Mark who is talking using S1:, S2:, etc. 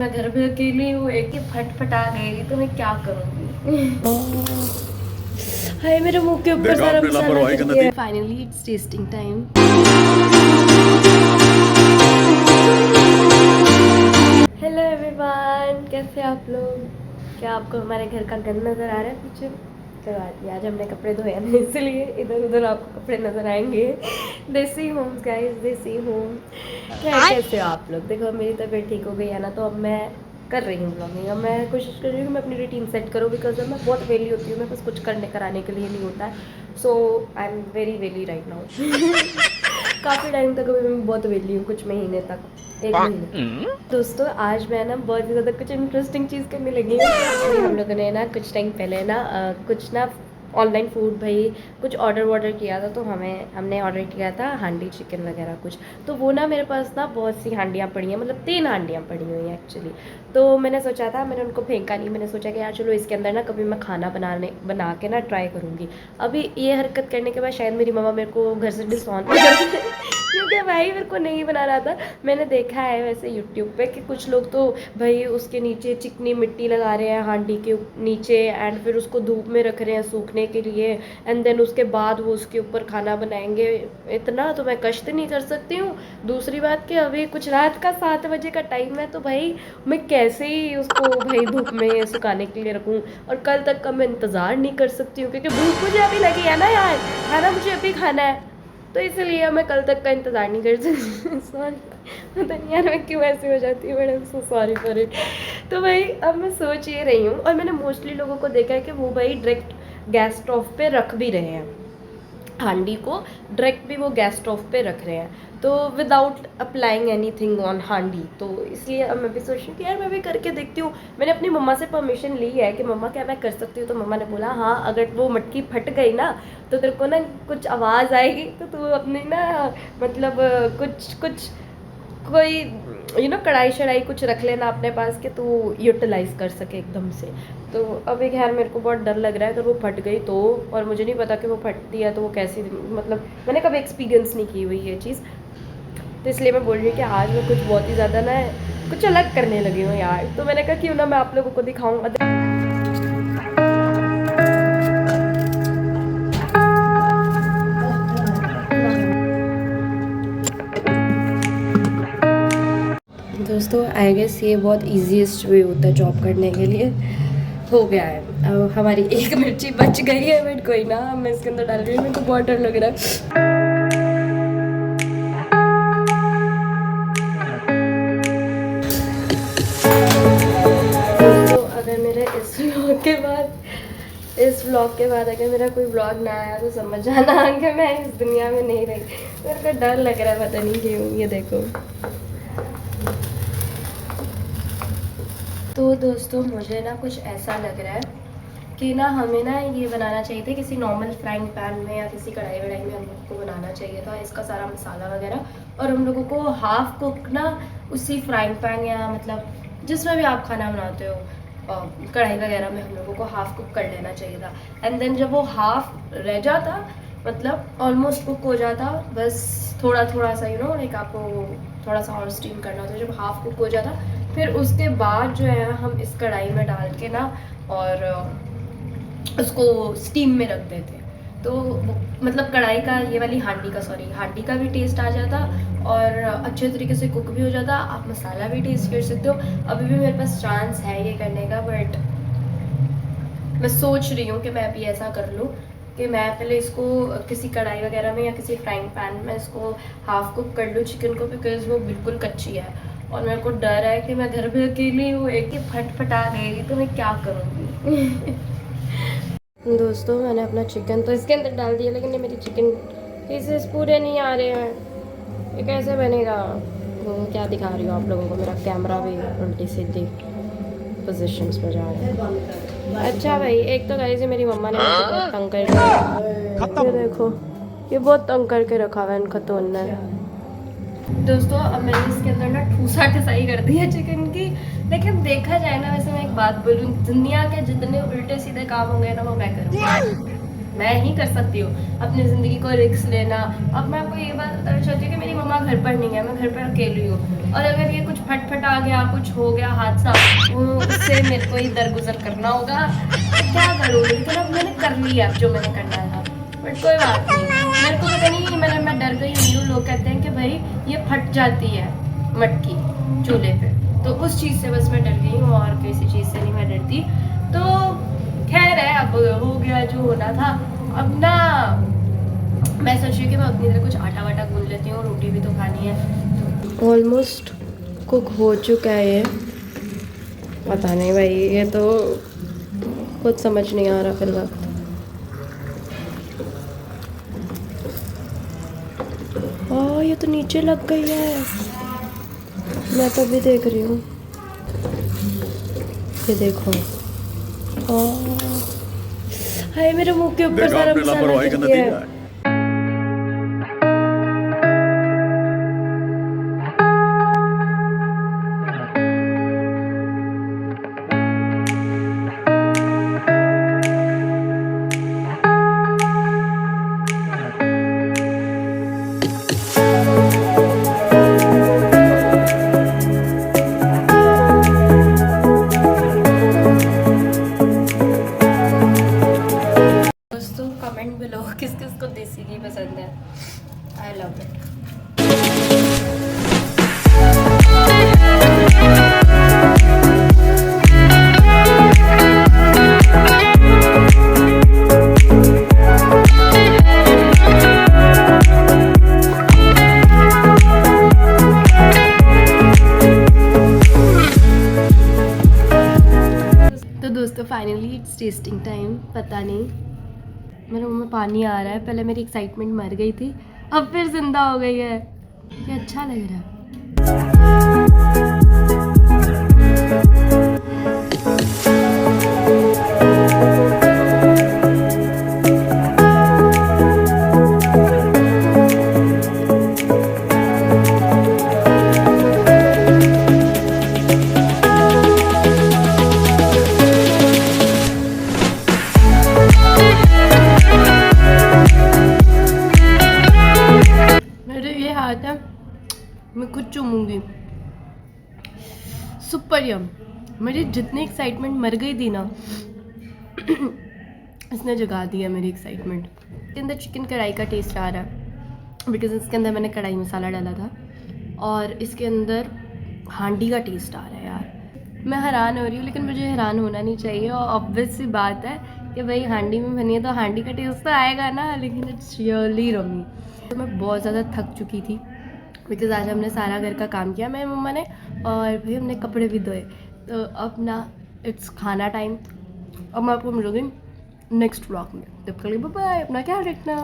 S1: मैं घर पे अकेली हूँ, एक ही फटफटा गई तो मैं क्या करूँगी। हाय मेरे मुंह के ऊपर सारा मसाला गिर गया। Finally it's testing time. Hello everyone, कैसे आप लोग? क्या आपको हमारे घर का गंद नज़र आ रहा है पीछे? कोई बात नहीं, आज हमने कपड़े धोए हैं इसलिए इधर उधर आपको कपड़े नज़र आएंगे। देसी होम्स गाइस, देसी होम। क्या कैसे हो आप लोग? देखो मेरी तबीयत ठीक हो गई है ना, तो अब मैं कर रही हूँ ब्लॉगिंग। अब मैं कोशिश कर रही हूँ कि मैं अपनी रूटीन सेट करूँ, बिकॉज अब मैं बहुत वेली होती हूँ, मैं बस कुछ करने कराने के लिए नहीं होता है। सो आई एम वेरी वेली राइट नाउ। काफ़ी टाइम तक अभी मैं बहुत वेली हूँ, कुछ महीने तक, एक महीने। दोस्तों आज मैं ना बहुत ही ज़्यादा कुछ इंटरेस्टिंग चीज़ करने लगी हूँ। अभी हम लोगों ने ना कुछ टाइम पहले ना कुछ ना ऑनलाइन फूड भाई कुछ ऑर्डर किया था, तो हमने ऑर्डर किया था हांडी चिकन वगैरह कुछ। तो वो ना मेरे पास ना बहुत सी हांडियाँ पड़ी हैं, मतलब 3 हांडियाँ पड़ी हुई हैं एक्चुअली। तो मैंने सोचा था, मैंने उनको फेंका नहीं, मैंने सोचा कि यार चलो इसके अंदर ना कभी मैं खाना बना के ना ट्राई करूँगी। अभी ये हरकत करने के बाद शायद मेरी मम्मा मेरे को घर से डिसऑन क्योंकि भाई मेरे को नहीं बना रहा था। मैंने देखा है वैसे यूट्यूब पे कि कुछ लोग तो भाई उसके नीचे चिकनी मिट्टी लगा रहे हैं हांडी के नीचे, एंड फिर उसको धूप में रख रहे हैं सूखने के लिए, एंड देन उसके बाद वो उसके ऊपर खाना बनाएंगे। इतना तो मैं कष्ट नहीं कर सकती हूँ। दूसरी बात कि अभी कुछ रात का 7 बजे का टाइम है, तो भाई मैं कैसे ही उसको भाई धूप में सुखाने के लिए रखूँ। और कल तक का मैं इंतज़ार नहीं कर सकती हूँ, क्योंकि भूख मुझे अभी लगी है ना यार, खाना मुझे अभी खाना है, तो इसलिए मैं कल तक का इंतज़ार नहीं कर सकती। सॉरी, पता नहीं यार मैं क्यों ऐसी हो जाती हूँ, but I am so sorry for it. तो भाई अब मैं सोच ये रही हूँ, और मैंने मोस्टली लोगों को देखा है कि वो भाई डायरेक्ट गैस स्टोव पे रख भी रहे हैं हांडी को, डायरेक्ट भी वो गैस स्टोव पे रख रहे हैं, तो विदाउट अप्लाइंग एनीथिंग ऑन हांडी। तो इसलिए अब मैं भी सोच रही हूँ कि यार मैं भी करके देखती हूँ। मैंने अपनी मम्मा से परमिशन ली है कि मम्मा क्या मैं कर सकती हूँ, तो मम्मा ने बोला हाँ अगर वो मटकी फट गई ना तो तेरे को ना कुछ आवाज़ आएगी, तो तू अपनी ना मतलब कुछ कुछ कोई कढ़ाई शढ़ाई कुछ रख लेना अपने पास कि तू यूटिलाइज कर सके एकदम से। तो अभी खैर मेरे को बहुत डर लग रहा है अगर वो फट गई तो, और मुझे नहीं पता कि वो फटती है तो वो कैसी, मतलब मैंने कभी एक्सपीरियंस नहीं की हुई ये चीज़, तो इसलिए मैं बोल रही हूँ कि आज मैं कुछ बहुत ही ज़्यादा ना कुछ अलग करने लगी हूँ यार। तो मैंने कहा क्यों ना मैं आप लोगों को दिखाऊँ। दोस्तों आई गेस ये बहुत ईजीएस्ट वे होता है जॉब करने के लिए। हो गया है, अब हमारी एक मिर्ची बच गई है, बट कोई ना, मैं इसके अंदर डाल रही हूँ, मेरे को बहुत डर लग रहा है। दोस्तों अगर मेरे इस व्लॉग के बाद अगर मेरा कोई व्लॉग ना आया तो समझ जाना कि मैं इस दुनिया में नहीं रही। मेरे को डर लग रहा है, पता नहीं क्यों। ये देखो, तो दोस्तों मुझे ना कुछ ऐसा लग रहा है कि ना हमें ना ये बनाना चाहिए था किसी नॉर्मल फ्राइंग पैन में या किसी कढ़ाई वढ़ाई में हम लोग को बनाना चाहिए था इसका सारा मसाला वगैरह, और हम लोगों को हाफ कुक ना उसी फ्राइंग पैन या मतलब जिसमें भी आप खाना बनाते हो कढ़ाई वगैरह में हम लोगों को हाफ कुक कर लेना चाहिए था। एंड देन जब वो हाफ रह जाता, मतलब ऑलमोस्ट कुक हो जाता, बस थोड़ा थोड़ा सा लाइक आपको थोड़ा सा और स्टीम करना होता, जब हाफ कुक हो जाता फिर उसके बाद जो है हम इस कढ़ाई में डाल के ना और उसको स्टीम में रख देते हैं, तो मतलब कढ़ाई का ये वाली हांडी का भी टेस्ट आ जाता और अच्छे तरीके से कुक भी हो जाता, आप मसाला भी टेस्ट कर सकते हो। अभी भी मेरे पास चांस है ये करने का, बट मैं सोच रही हूँ कि मैं अभी ऐसा कर लूँ कि मैं पहले इसको किसी कढ़ाई वगैरह में या किसी फ्राइंग पैन में इसको हाफ कुक कर लूँ चिकन को, बिकॉज वो बिल्कुल कच्ची है और मेरे को डर है कि मैं घर पे अकेली हूँ, एक ही फटफटा गई तो मैं क्या करूँगी। दोस्तों मैंने अपना चिकन तो इसके अंदर डाल दिया, लेकिन ये मेरी चिकन पीसेस पूरे नहीं आ रहे हैं, ये कैसे बनेगा? क्या दिखा रही हो आप लोगों को, मेरा कैमरा भी उल्टी सीधी पोजीशंस में जा रहा है। अच्छा भाई, एक तो गाइस मेरी मम्मा ने मुझे बहुत तंग करके, ये देखो ये बहुत तंग करके रखा हुआ है इन खतौन ने। दोस्तों अब मैंने इसके अंदर ना ठूसा ठसाई कर दी है चिकन की, लेकिन देखा जाए ना, वैसे मैं एक बात बोलूँ, दुनिया के जितने उल्टे सीधे काम होंगे ना वो मैं करूँगी। मैं ही कर सकती हूँ अपनी ज़िंदगी को रिस्क लेना। अब मैं आपको ये बात बताना चाहती हूँ कि मेरी मम्मा घर पर नहीं है, मैं घर पर अकेली हूँ, और अगर ये कुछ फटफट आ गया, कुछ हो गया हादसा, उससे मेरे को ही दरगुजर करना होगा, क्या करूँगी। लेकिन अब मैंने कर लिया जो मैंने करना था, बट कोई बात नहीं। मेरे को पता नहीं, मैं डर गई हुई हूँ। लोग कहते हैं कि भाई ये फट जाती है मटकी चूल्हे पे, तो उस चीज़ से बस मैं डर गई हूँ, और किसी चीज़ से नहीं मैं डरती। तो खैर है, अब हो गया जो होना था। अब ना मैं सोच रही हूँ कि मैं अपनी तरह कुछ आटा वाटा गूंद लेती हूँ, रोटी भी तो खानी है। ऑलमोस्ट कुक हो चुका है ये, पता नहीं भाई, ये तो कुछ समझ नहीं आ रहा फिर वक्त। ये तो नीचे लग गई है, मैं तो अभी देख रही हूँ। ये देखो, हाय मेरे मुंह के ऊपर सारा मसाला गिर गया है। कमेंट बिलो किस किस को देसी घी पसंद है। I love it. तो दोस्तों फाइनली इट्स टेस्टिंग टाइम। पता नहीं मेरे मुंह में पानी आ रहा है, पहले मेरी एक्साइटमेंट मर गई थी, अब फिर जिंदा हो गई है। ये अच्छा लग रहा है। मैं खुद चूमूंगी। सुपर यम। मेरी जितनी एक्साइटमेंट मर गई थी ना इसने जगा दिया मेरी एक्साइटमेंट। इसके अंदर चिकन कढ़ाई का टेस्ट आ रहा है, बिकॉज इसके अंदर मैंने कढ़ाई मसाला डाला था, और इसके अंदर हांडी का टेस्ट आ रहा है। यार मैं हैरान हो रही हूँ, लेकिन मुझे हैरान होना नहीं चाहिए, और ऑब्वियस सी बात है कि भाई हांडी में बनी है तो हांडी का टेस्ट तो आएगा ना, लेकिन इट्स रियली यम्मी। तो मैं बहुत ज़्यादा थक चुकी थी, बिकॉज़ आज हमने सारा घर का काम किया, मेरी मम्मा ने, और भाई हमने कपड़े भी धोए। तो अब ना इट्स खाना टाइम। अब मैं आपको मिलूँगी नेक्स्ट व्लॉग में। तब के लिए बाय बाय, अपना ख्याल रखना।